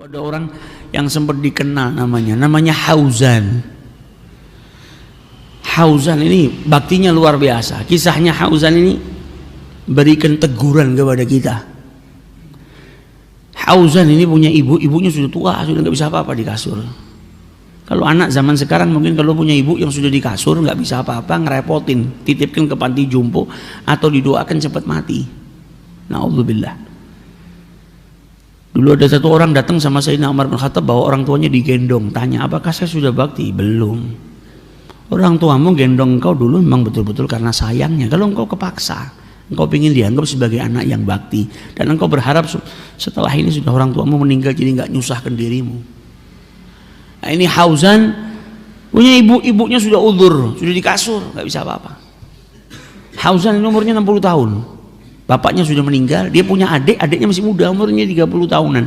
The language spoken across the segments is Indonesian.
Ada orang yang sempat dikenal namanya Hauzan. Hauzan ini baktinya luar biasa. Kisahnya Hauzan ini berikan teguran kepada kita. Hauzan ini punya ibunya sudah tua, sudah nggak bisa apa-apa di kasur. Kalau anak zaman sekarang mungkin kalau punya ibu yang sudah di kasur nggak bisa apa-apa, ngerepotin, titipkan ke panti jompo atau didoakan cepat mati. Na'udzubillah. Dulu ada satu orang datang sama Sayyidina Umar bin Khattab bawa orang tuanya digendong, tanya apakah saya sudah bakti? Belum. Orang tuamu gendong engkau dulu memang betul-betul karena sayangnya. Kalau engkau kepaksa, engkau ingin dianggap sebagai anak yang bakti, dan engkau berharap setelah ini sudah orang tuamu meninggal jadi nggak nyusahkan dirimu. Nah, ini Hauzan punya ibunya sudah udzur, sudah di kasur, nggak bisa apa-apa. Hauzan ini umurnya 60 tahun. Bapaknya sudah meninggal, dia punya adiknya masih muda, umurnya 30 tahunan.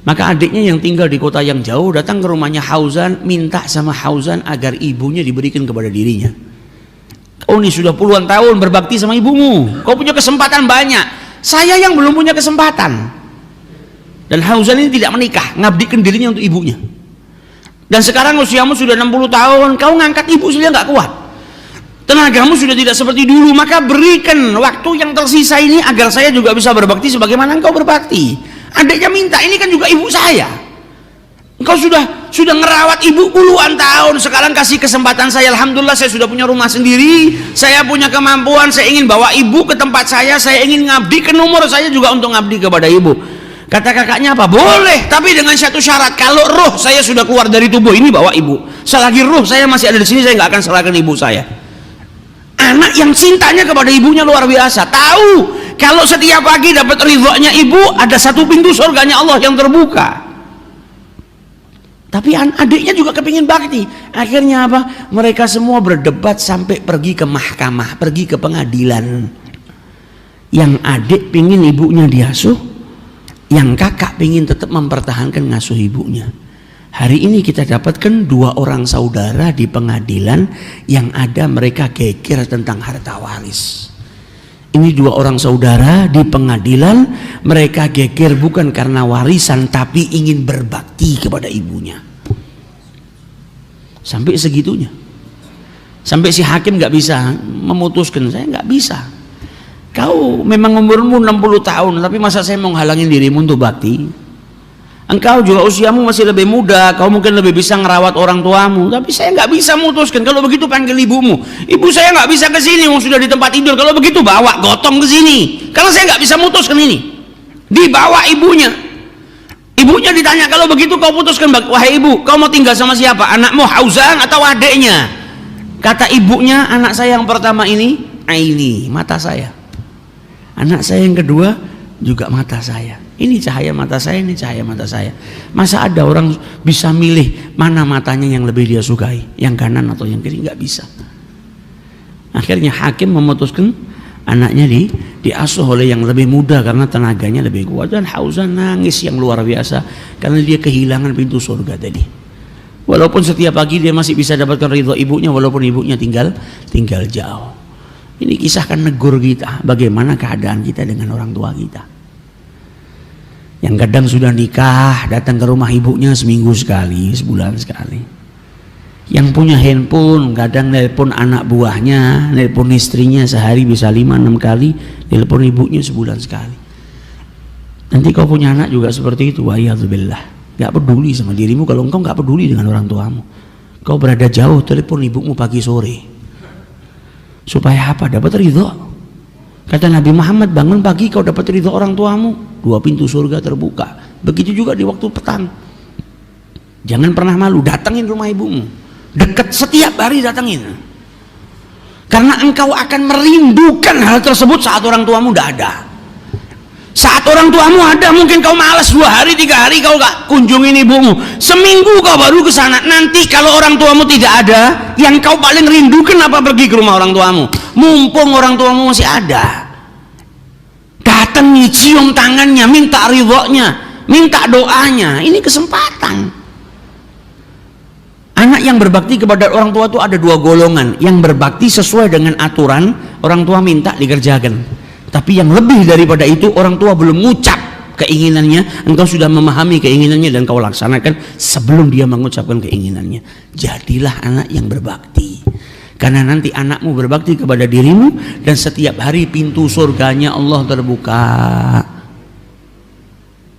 Maka adiknya yang tinggal di kota yang jauh datang ke rumahnya Hauzan, minta sama Hauzan agar ibunya diberikan kepada dirinya. Kau ini sudah puluhan tahun berbakti sama ibumu, kau punya kesempatan banyak, saya yang belum punya kesempatan. Dan Hauzan ini tidak menikah, ngabdikan dirinya untuk ibunya. Dan sekarang usiamu sudah 60 tahun, kau ngangkat ibu saja nggak kuat, tenagamu sudah tidak seperti dulu, maka berikan waktu yang tersisa ini agar saya juga bisa berbakti sebagaimana engkau berbakti. Adiknya minta, ini kan juga ibu saya, engkau sudah ngerawat ibu puluhan tahun, sekarang kasih kesempatan saya. Alhamdulillah saya sudah punya rumah sendiri, saya punya kemampuan, saya ingin bawa ibu ke tempat saya ingin ngabdi ke umur saya juga untuk ngabdi kepada ibu. Kata kakaknya apa? Boleh, tapi dengan satu syarat, kalau roh saya sudah keluar dari tubuh ini bawa ibu, selagi roh saya masih ada di sini saya nggak akan serahkan ibu saya. Anak yang cintanya kepada ibunya luar biasa, tahu kalau setiap pagi dapat ridhonya ibu, ada satu pintu surganya Allah yang terbuka. Tapi adiknya juga kepingin bakti. Akhirnya apa? Mereka semua berdebat sampai pergi ke mahkamah, pergi ke pengadilan. Yang adik pingin ibunya diasuh, yang kakak pingin tetap mempertahankan ngasuh ibunya. Hari ini kita dapatkan dua orang saudara di pengadilan yang ada mereka geger tentang harta waris. Ini dua orang saudara di pengadilan, mereka geger bukan karena warisan tapi ingin berbakti kepada ibunya. Sampai segitunya. Sampai si hakim nggak bisa memutuskan, saya nggak bisa. Kau memang umurmu 60 tahun, tapi masa saya mau halangin dirimu untuk bakti? Engkau juga usiamu masih lebih muda, kau mungkin lebih bisa ngerawat orang tuamu, tapi saya nggak bisa memutuskan. Kalau begitu panggil ibumu. Ibu saya nggak bisa ke sini, sudah di tempat tidur. Kalau begitu bawa gotong ke sini, karena saya nggak bisa memutuskan ini. Dibawa ibunya. Ibunya ditanya, kalau begitu kau putuskan, wahai ibu, kau mau tinggal sama siapa? Anakmu Hauzan atau adiknya? Kata ibunya, anak saya yang pertama ini mata saya. Anak saya yang kedua juga mata saya. Ini cahaya mata saya, ini cahaya mata saya. Masa ada orang bisa milih mana matanya yang lebih dia sukai, yang kanan atau yang kiri? Nggak bisa. Akhirnya hakim memutuskan anaknya diasuh oleh yang lebih muda karena tenaganya lebih kuat. Dan Hauzan nangis yang luar biasa karena dia kehilangan pintu surga tadi. Walaupun setiap pagi dia masih bisa dapatkan ridho ibunya, walaupun ibunya tinggal jauh. Ini kisah kan negur kita bagaimana keadaan kita dengan orang tua kita. Yang kadang sudah nikah datang ke rumah ibunya seminggu sekali, sebulan sekali. Yang punya handphone kadang nelpon anak buahnya, nelpon istrinya sehari bisa 5-6 kali, nelpon ibunya sebulan sekali. Nanti kau punya anak juga seperti itu, wa'iyadzubillah. Gak peduli sama dirimu kalau engkau gak peduli dengan orang tuamu. Kau berada jauh, telepon ibumu pagi sore. Supaya apa? Dapat ridho. Kata Nabi Muhammad, bangun pagi kau dapat ridho orang tuamu, 2 pintu surga terbuka. Begitu juga di waktu petang. Jangan pernah malu, datangin rumah ibumu. Dekat setiap hari datangin. Karena engkau akan merindukan hal tersebut saat orang tuamu tidak ada. Saat orang tuamu ada, mungkin kau malas 2 hari 3 hari kau gak kunjungin ibumu. Seminggu kau baru ke sana. Nanti kalau orang tuamu tidak ada, yang kau paling rindukan apa? Pergi ke rumah orang tuamu. Mumpung orang tuamu masih ada, datangi, cium tangannya, minta ridhonya, minta doanya. Ini kesempatan. Anak yang berbakti kepada orang tua itu ada 2 golongan. Yang berbakti sesuai dengan aturan orang tua minta dikerjakan. Tapi yang lebih daripada itu, orang tua belum ngucap keinginannya, engkau sudah memahami keinginannya dan kau laksanakan sebelum dia mengucapkan keinginannya. Jadilah anak yang berbakti. Karena nanti anakmu berbakti kepada dirimu dan setiap hari pintu surganya Allah terbuka.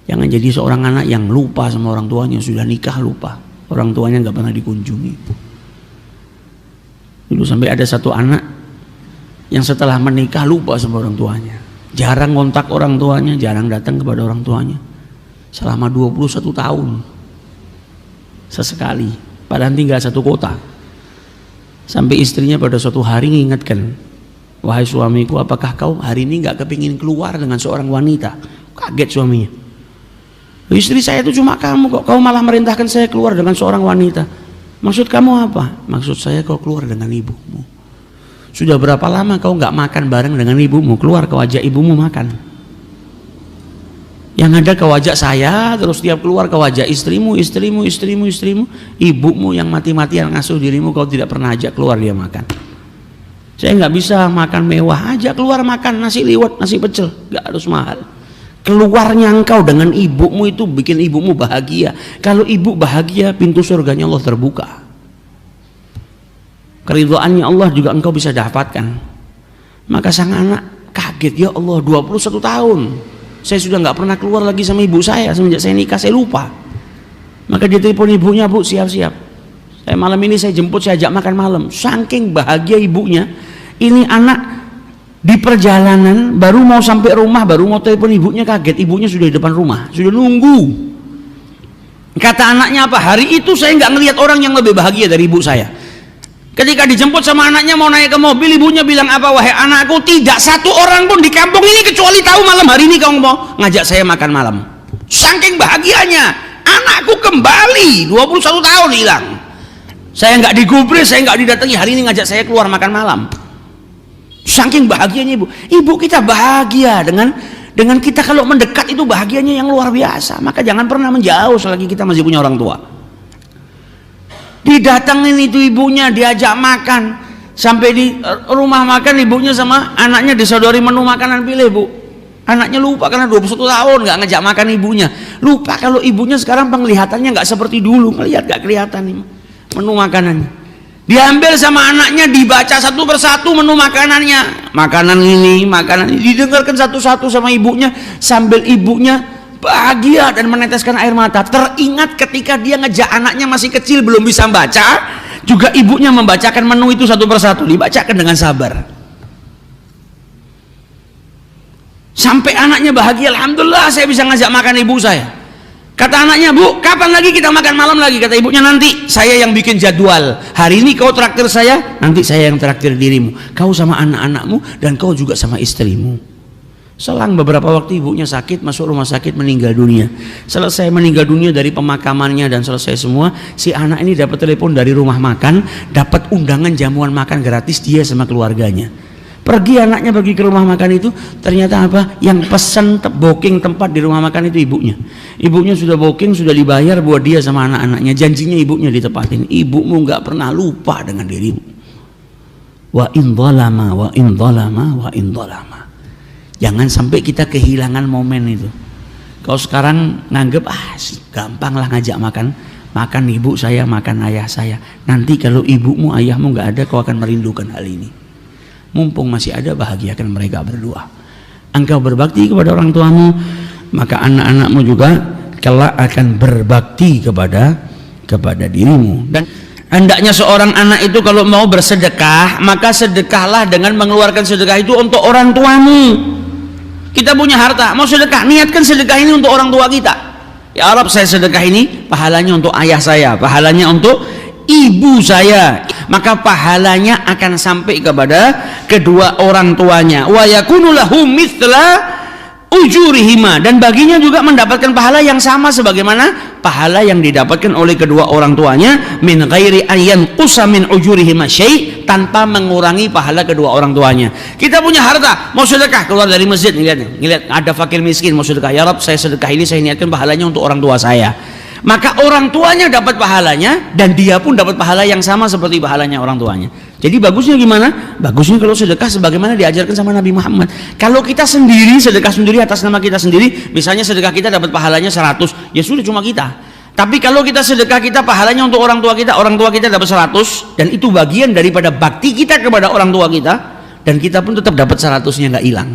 Jangan jadi seorang anak yang lupa sama orang tuanya, sudah nikah lupa, orang tuanya nggak pernah dikunjungi. Dulu sampai ada satu anak yang setelah menikah lupa sama orang tuanya, jarang kontak orang tuanya, jarang datang kepada orang tuanya selama 21 tahun. Sesekali, padahal tinggal satu kota. Sampai istrinya pada suatu hari mengingatkan, wahai suamiku, apakah kau hari ini nggak kepingin keluar dengan seorang wanita? Kaget suaminya. Istri saya itu cuma kamu kok, kau malah merintahkan saya keluar dengan seorang wanita. Maksud kamu apa? Maksud saya kau keluar dengan ibumu. Sudah berapa lama kau nggak makan bareng dengan ibumu? Keluar ke wajah ibumu makan. Yang ada ke wajah saya, terus tiap keluar ke wajah istrimu. Ibumu yang mati-matian ngasuh dirimu, kau tidak pernah ajak keluar dia makan. Saya nggak bisa makan mewah, ajak keluar makan nasi liwet, nasi pecel, nggak harus mahal. Keluarnya engkau dengan ibumu itu bikin ibumu bahagia. Kalau ibu bahagia, pintu surganya Allah terbuka. Keridhaannya Allah juga engkau bisa dapatkan. Maka sang anak kaget, ya Allah, 21 tahun saya sudah nggak pernah keluar lagi sama ibu saya semenjak saya nikah, saya lupa. Maka dia telepon ibunya, bu siap-siap, saya malam ini saya jemput, saya ajak makan malam. Saking bahagia ibunya, ini anak di perjalanan baru mau sampai rumah, baru mau telepon ibunya, kaget ibunya sudah di depan rumah, sudah nunggu. Kata anaknya apa? Hari itu saya nggak ngelihat orang yang lebih bahagia dari ibu saya. Ketika dijemput sama anaknya mau naik ke mobil, ibunya bilang apa? Wahai anakku, tidak satu orang pun di kampung ini kecuali tahu malam hari ini kau mau ngajak saya makan malam. Saking bahagianya, anakku kembali 21 tahun hilang. Saya nggak digubris, saya nggak didatangi, hari ini ngajak saya keluar makan malam. Saking bahagianya ibu. Ibu kita bahagia dengan kita kalau mendekat itu bahagianya yang luar biasa. Maka jangan pernah menjauh selagi kita masih punya orang tua. Didatengin itu ibunya, diajak makan, sampai di rumah makan ibunya sama anaknya disodori menu makanan, pilih bu. Anaknya lupa karena 21 tahun nggak ngajak makan ibunya. Lupa kalau ibunya sekarang penglihatannya nggak seperti dulu, ngelihat nggak kelihatan nih menu makanannya. Diambil sama anaknya, dibaca satu persatu menu makanannya, makanan ini, didengarkan satu-satu sama ibunya, sambil ibunya bahagia dan meneteskan air mata. Teringat ketika dia ngejak anaknya masih kecil belum bisa baca, juga ibunya membacakan menu itu satu persatu, dibacakan dengan sabar. Sampai anaknya bahagia, alhamdulillah saya bisa ngajak makan ibu saya. Kata anaknya, bu, kapan lagi kita makan malam lagi? Kata ibunya, nanti saya yang bikin jadwal. Hari ini kau traktir saya, nanti saya yang traktir dirimu. Kau sama anak-anakmu dan kau juga sama istrimu. Selang beberapa waktu ibunya sakit, masuk rumah sakit, meninggal dunia. Selesai meninggal dunia dari pemakamannya dan selesai semua, si anak ini dapat telepon dari rumah makan, dapat undangan jamuan makan gratis dia sama keluarganya. Pergi anaknya pergi ke rumah makan itu, ternyata apa? Yang pesan booking tempat di rumah makan itu ibunya. Ibunya sudah booking, sudah dibayar buat dia sama anak-anaknya. Janjinya ibunya ditepatin. Ibumu nggak pernah lupa dengan dirimu. Wa in dhalama, wa in dhalama, wa in dhalama. Jangan sampai kita kehilangan momen itu. Kau sekarang nganggep gampang lah ngajak makan ibu saya, makan ayah saya. Nanti kalau ibumu, ayahmu nggak ada, kau akan merindukan hal ini. Mumpung masih ada, bahagiakan mereka berdua. Engkau berbakti kepada orang tuamu, maka anak-anakmu juga kelak akan berbakti kepada dirimu. Dan hendaknya seorang anak itu kalau mau bersedekah, maka sedekahlah dengan mengeluarkan sedekah itu untuk orang tuamu. Kita punya harta, mau sedekah, niatkan sedekah ini untuk orang tua kita. Ya Allah, saya sedekah ini pahalanya untuk ayah saya, pahalanya untuk ibu saya, maka pahalanya akan sampai kepada kedua orang tuanya. Wa yakunu lahu mithla ujurihima, dan baginya juga mendapatkan pahala yang sama sebagaimana pahala yang didapatkan oleh kedua orang tuanya, min ghairi ayyan qusa min ujurihima syai', tanpa mengurangi pahala kedua orang tuanya. Kita punya harta, mau sedekah, keluar dari masjid, ngeliat ada fakir miskin mau sedekah, ya Rabb saya sedekah ini saya niatkan pahalanya untuk orang tua saya. maka orang tuanya dapat pahalanya dan dia pun dapat pahala yang sama seperti pahalanya orang tuanya. Jadi bagusnya gimana? Bagusnya kalau sedekah sebagaimana diajarkan sama Nabi Muhammad. Kalau kita sendiri sedekah sendiri atas nama kita sendiri, misalnya sedekah kita dapat pahalanya 100, ya sudah cuma kita. Tapi kalau kita sedekah kita pahalanya untuk orang tua kita dapat 100, dan itu bagian daripada bakti kita kepada orang tua kita, dan kita pun tetap dapat 100-nya nggak hilang.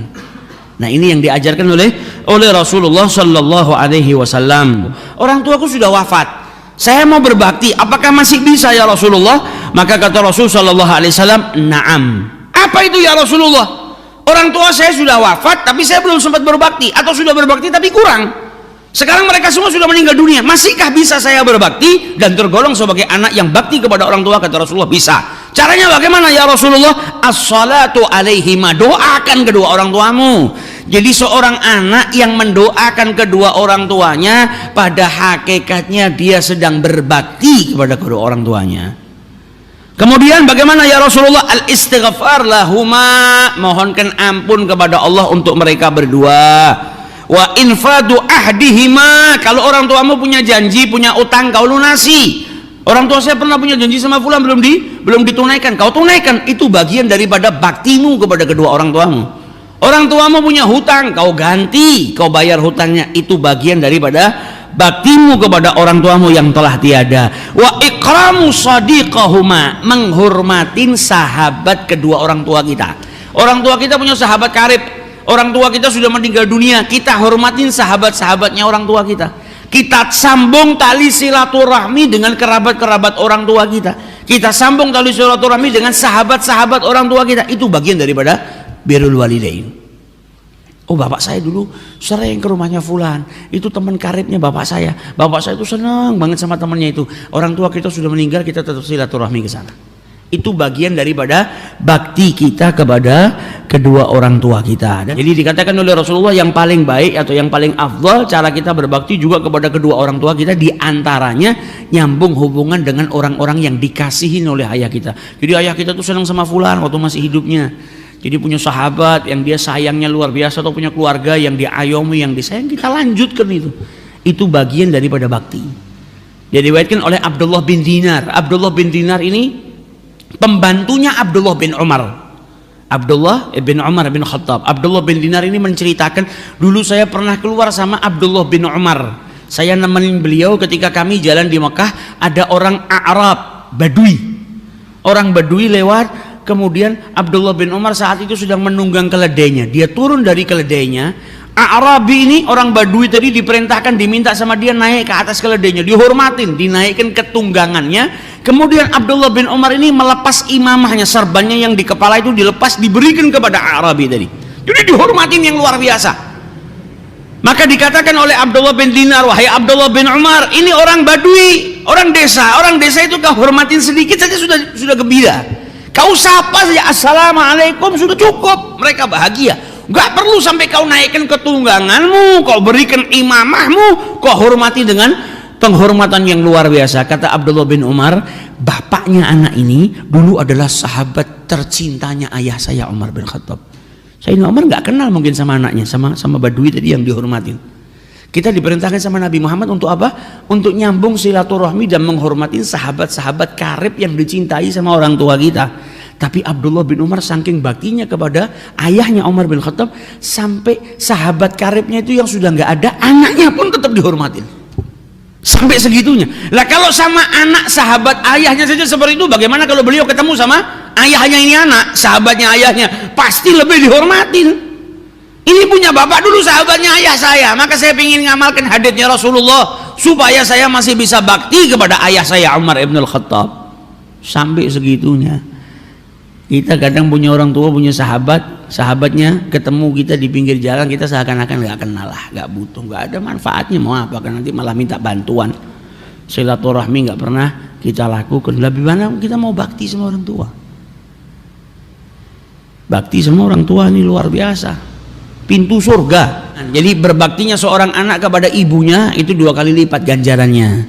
Nah, ini yang diajarkan oleh Rasulullah Shallallahu Alaihi Wasallam. Orang tuaku sudah wafat, saya mau berbakti, apakah masih bisa ya Rasulullah? Maka kata Rasul Shallallahu Alaihi Wasallam, na'am. Apa itu ya Rasulullah? Orang tua saya sudah wafat, tapi saya belum sempat berbakti, atau sudah berbakti tapi kurang. Sekarang mereka semua sudah meninggal dunia. Masihkah bisa saya berbakti dan tergolong sebagai anak yang bakti kepada orang tua? Kata Rasulullah, bisa. Caranya bagaimana ya Rasulullah? As-salatu alaihima, doakan kedua orang tuamu. Jadi seorang anak yang mendoakan kedua orang tuanya, pada hakikatnya dia sedang berbakti kepada kedua orang tuanya. Kemudian bagaimana ya Rasulullah? Al-istighfar lahuma, mohonkan ampun kepada Allah untuk mereka berdua. Wa infadu ahdihima, kalau orang tuamu punya janji, punya utang, kau lunasi. Orang tua saya pernah punya janji sama fulan, belum ditunaikan, kau tunaikan. Itu bagian daripada baktimu kepada kedua orang tuamu. Orang tuamu punya hutang, kau ganti, kau bayar hutangnya. Itu bagian daripada baktimu kepada orang tuamu yang telah tiada. Wa ikramu sadiqahuma, menghormatin sahabat kedua orang tua kita. Orang tua kita punya sahabat karib, orang tua kita sudah meninggal dunia, kita hormatin sahabat-sahabatnya orang tua kita. Kita sambung tali silaturahmi dengan kerabat-kerabat orang tua kita. Kita sambung tali silaturahmi dengan sahabat-sahabat orang tua kita. Itu bagian daripada birrul walidain. Oh, bapak saya dulu sering ke rumahnya fulan, itu teman karibnya bapak saya. Bapak saya itu senang banget sama temannya itu. Orang tua kita sudah meninggal, kita tetap silaturahmi ke sana. Itu bagian daripada bakti kita kepada kedua orang tua kita. Jadi dikatakan oleh Rasulullah yang paling baik atau yang paling afdal cara kita berbakti juga kepada kedua orang tua kita, diantaranya nyambung hubungan dengan orang-orang yang dikasihin oleh ayah kita. Jadi ayah kita tuh senang sama fulan waktu masih hidupnya. Jadi punya sahabat yang dia sayangnya luar biasa, atau punya keluarga yang diayomi, yang disayang, kita lanjutkan itu. Itu bagian daripada bakti. Dia diriwayatkan oleh Abdullah bin Dinar. Abdullah bin Dinar ini pembantunya Abdullah bin Umar. Abdullah bin Umar bin Khattab. Abdullah bin Dinar ini menceritakan, dulu saya pernah keluar sama Abdullah bin Umar. Saya nemenin beliau ketika kami jalan di Mekah, ada orang Arab, Badui. Orang Badui lewat. Kemudian Abdullah bin Umar saat itu sedang menunggang keledainya. Dia turun dari keledainya. Arabi ini, orang Badui tadi, diperintahkan, diminta sama dia naik ke atas keledainya, dihormatin, dinaikkan ke tunggangannya. Kemudian Abdullah bin Umar ini melepas imamahnya, serbannya yang di kepala itu dilepas, diberikan kepada Arabi tadi. Jadi dihormatin yang luar biasa. Maka dikatakan oleh Abdullah bin Dinar, wahai Abdullah bin Umar, ini orang Badui, orang desa. Orang desa itu kau hormatin sedikit saja sudah gembira. Kau sapa saja assalamualaikum sudah cukup, mereka bahagia. Gak perlu sampai kau naikkan ke tungganganmu, kau berikan imamahmu, kau hormati dengan penghormatan yang luar biasa. Kata Abdullah bin Umar, bapaknya anak ini dulu adalah sahabat tercintanya ayah saya Umar bin Khattab. Sayyidina Umar gak kenal mungkin sama anaknya, sama Badui tadi yang dihormatin. Kita diperintahkan sama Nabi Muhammad untuk apa? Untuk nyambung silaturahmi dan menghormati sahabat-sahabat karib yang dicintai sama orang tua kita. Tapi Abdullah bin Umar saking baktinya kepada ayahnya Umar bin Khattab, sampai sahabat karibnya itu yang sudah nggak ada, anaknya pun tetap dihormatin. Sampai segitunya. Lah kalau sama anak sahabat ayahnya saja seperti itu, bagaimana kalau beliau ketemu sama ayahnya ini anak, sahabatnya ayahnya, pasti lebih dihormatin. Ini punya bapak dulu sahabatnya ayah saya, maka saya ingin ngamalkan haditsnya Rasulullah supaya saya masih bisa bakti kepada ayah saya Umar ibn al-Khattab. Sampai segitunya. Kita kadang punya orang tua, punya sahabatnya ketemu kita di pinggir jalan, kita seakan-akan nggak kenal lah, nggak butuh, nggak ada manfaatnya, mau apa kan, nanti malah minta bantuan. Silaturahmi nggak pernah kita lakukan. Lebih mana kita mau bakti sama orang tua. Bakti sama orang tua ini luar biasa, pintu surga. Jadi berbaktinya seorang anak kepada ibunya itu 2 kali lipat ganjarannya.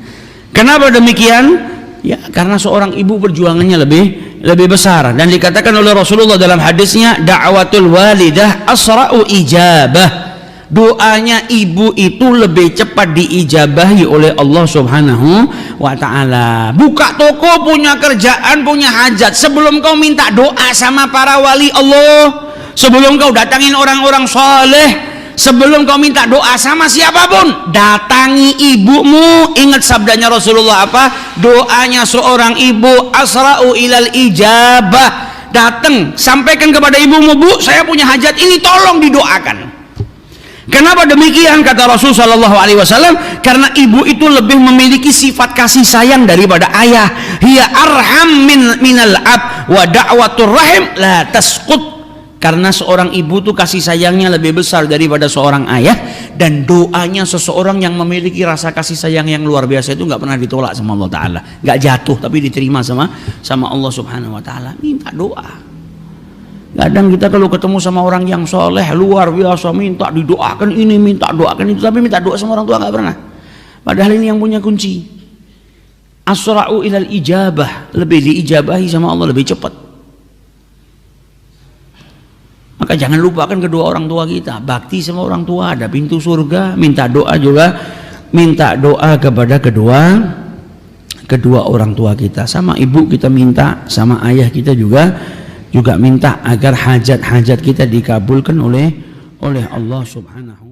Kenapa demikian? Ya karena seorang ibu perjuangannya lebih besar. Dan dikatakan oleh Rasulullah dalam hadisnya, da'watul walidah asra'u ijabah. doanya ibu itu lebih cepat diijabahi oleh Allah Subhanahu wa ta'ala. Buka toko, punya kerjaan, punya hajat, sebelum kau minta doa sama para wali Allah, sebelum kau datangin orang-orang soleh, sebelum kau minta doa sama siapapun, datangi ibumu. Ingat sabdanya Rasulullah apa? Doanya seorang ibu asra'u ilal ijabah. Datang, sampaikan kepada ibumu, Bu, saya punya hajat ini, tolong didoakan. Kenapa demikian kata Rasul sallallahu alaihi wasallam? Karena ibu itu lebih memiliki sifat kasih sayang daripada ayah. Hiya arham minal ab wa da'watur rahim la tasqut. Karena seorang ibu itu kasih sayangnya lebih besar daripada seorang ayah, dan doanya seseorang yang memiliki rasa kasih sayang yang luar biasa itu nggak pernah ditolak sama Allah Ta'ala, nggak jatuh tapi diterima sama Allah Subhanahu Wa Ta'ala. Minta doa. Kadang kita kalau ketemu sama orang yang soleh luar biasa, minta didoakan ini, minta doakan itu, tapi minta doa sama orang tua nggak pernah. Padahal ini yang punya kunci. Asra'u ilal ijabah, lebih diijabahi sama Allah lebih cepat. Maka jangan lupakan kedua orang tua kita, bakti sama orang tua, ada pintu surga. Minta doa juga, minta doa kepada kedua orang tua kita. Sama ibu kita minta, sama ayah kita juga minta agar hajat-hajat kita dikabulkan oleh Allah Subhanahu